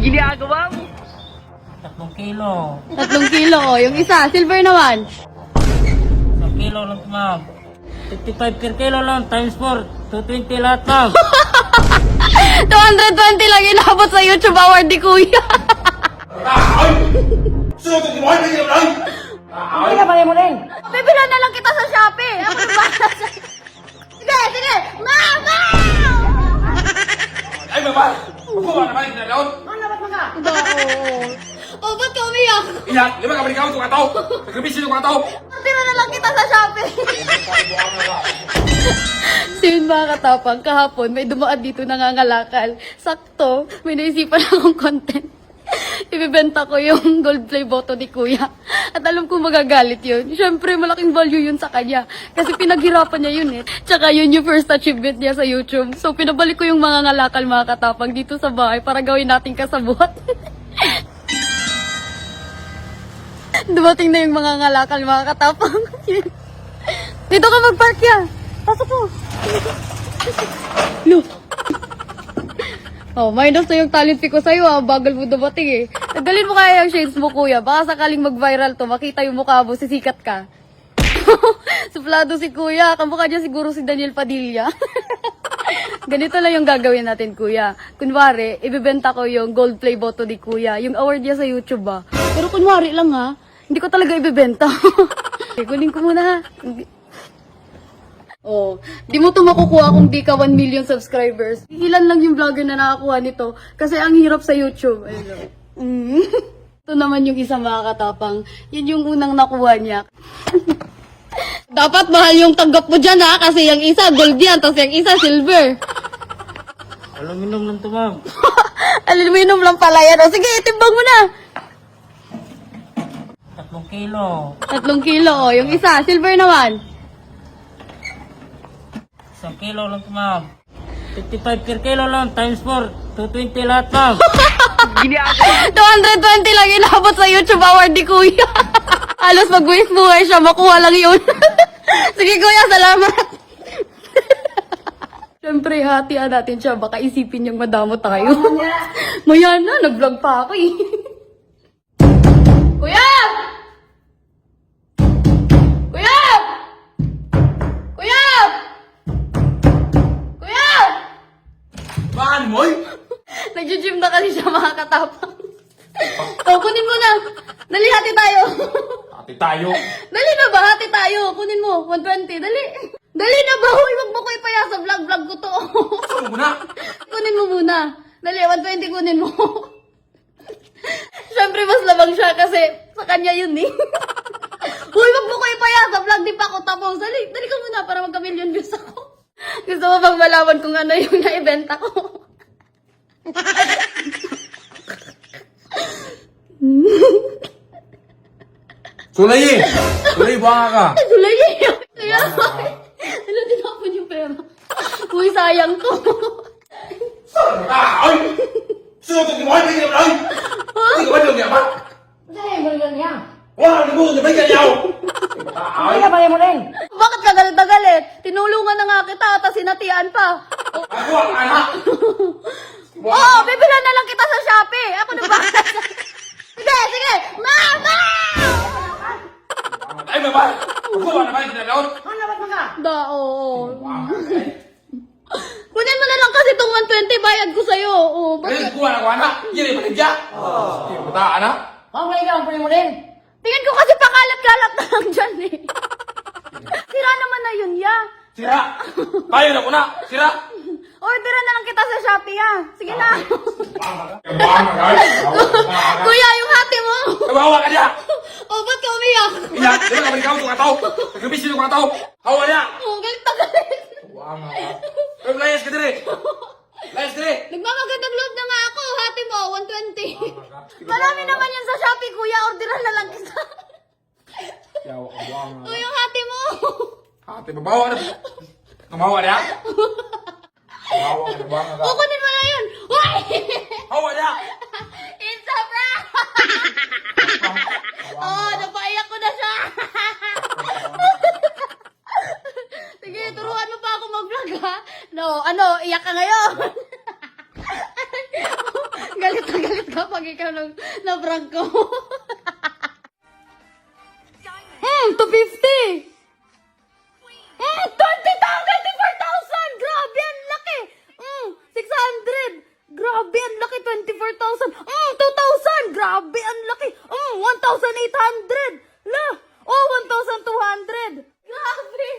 Ginagawa mo. 3 kilo. 3 kilo, oh. Yung isa, silver naman. 1 kilo lang ma'am. 55 per kilo lang, times 4. 220 lahat ma'am. 220 lang inabot sa YouTube award ni Kuya. Hindi na bagay mo rin. Bibilan na lang kita sa Shopee. Ako na ba? Sige, sige. Mama! Ay, mama! Ako ba naman yung nalaon? Oh, ba't ka umiyak? Iyak! Lima ka balik ako itong kataw! Nagkabisi itong kataw! Tira na lang kita sa Shopee. So yun mga katapang, kahapon may dumaan dito nangangalakal. Sakto, may naisipan akong content. Ibibenta ko yung gold play bottle ni Kuya. At alam ko magagalit yun. Siyempre, malaking value yun sa kanya. Kasi pinaghirapan niya yun eh. Tsaka yun yung first achievement niya sa YouTube. So pinabalik ko yung mga ngalakal mga katapang dito sa bahay para gawin natin kasabuhat. Dumating na yung mga ngalakal mga katapang. Dito ka mag-park ya. Pasok mo. Look. Oh, minus na yung talent fee ko sa'yo ah. Bagal mo dumating eh. Tagalin mo kaya yung shades mo kuya. Baka sakaling mag-viral to. Makita yung mukha mo. Sisikat ka. Suplado si kuya. Kamukha niya siguro si Daniel Padilla. Ganito lang yung gagawin natin kuya. Kunwari, ibibenta ko yung gold play bottle ni kuya. Yung award niya sa YouTube ah. Pero kunwari lang ha. Hindi ko talaga ibibenta. Kunin ko muna ha. Oh, di mo ito makukuha kung di ka 1 million subscribers. Ilan lang yung vlogger na nakakuha nito kasi ang hirap sa YouTube. Ayun. Ito naman yung isang mga katapang. Yun yung unang nakuha niya. Dapat mahal yung tanggap mo dyan ha kasi yung isa gold yan tapos yung isa silver. Aluminum lang to ma'am. Aluminum lang pala yan. O, sige, timbang mo na. 3 kilo. 3 kilo. Oh. Yung isa, silver naman. 1 kilo lang ma'am. 55 per kilo lang, times 4. 220 lahat ma'am. Ginagawa. 220 lang inabot sa YouTube award ni Kuya. Halos mag-buhay siya, makuha lang yun. Sige Kuya, salamat. Siyempre, hatian natin siya. Baka isipin niyang madamo tayo. Maya na, nag-vlog pa ako eh. Kuya! Kuya! Kuya! Kuya! Maan mo eh? Nag-gym na kasi siya mga katapang. Oh, kunin mo na. Dali, hati tayo. Ate tayo! Dali na ba? Hati tayo. Kunin mo. 120. Dali. Dali na ba? Huy, wag mo ko ipaya sa vlog ko to. Saan mo na? Kunin mo muna. Dali, 120 kunin mo. Siyempre, mas labang siya kasi sa kanya yun eh. Huy, wag mo ko ipaya sa vlog. Di pa ako tapos. Dali, dali ka muna para magka-million views ako. Gusto mo bang malaman kung ano yung naibenta ko? Sulay eh! Sulay, buha ka! Sulay eh. Kaya, ano tinapon yung pera? Uy, sayang to. Ay! Sino ito kinuha? Hindi ka ay! Hindi ka ba nung niya ba? Wala, hindi mo! Hindi ka niyaw! Ay! Bakit ka galit na galit? Tinulungan na nga kita, tapos sinatian pa. Ako ang anak! Oo, bibilan na lang kita sa Shopee. Ako na ba? Sige, sige. Mama! Ay, mama! Ako ba naman yung nalaon? Da, oo. Kunin mo na lang kasi itong 120 bayad ko sa'yo. Oo, Ay, bakit? kuha na kuha na! Yan ay paligya! Hindi mo taan ha? Tingin ko kasi pakalat-kalat na lang dyan eh. Sira naman na yun, ya. Sira! Tayo na muna! Sira! Orderan na lang kita sa Shopee, ya. Sige na. Buha ka guys! Kuya, yung hati mo. Kawawa ka niya! Oh, ba't ka umiyak? Iyak! Di ba ka balik ako itong kataw? Nagkabisi itong kataw! Hawa niya! Oh, galit na galit. Buha nga ka! Pero layas ka dire! Layas dire! Nagmamagandang loob na nga ako. Hati mo, 120. Marami naman yan sa Shopee, kuya. Orderan na lang kita. Yawa ka, buha nga Oh, yung hati mo. Ate, babawa na! Tumawa niya! Tumawa ka na, buha nga ka! Oh, kunin mo na yun. Uy! Hawa niya! It's a prank! Oh, napaiyak ko na siya. Sige, turuan mo pa ako mag-vlog, ha? No, ano, iyak ka ngayon. Galit na galit Kapag ikaw na-prank ko. 250! 24,000! Grabe, ang laki! 600! Grabe, ang laki! 24,000! 2,000! Grabe, ang laki! 1,800! La! 1,200! Grabe!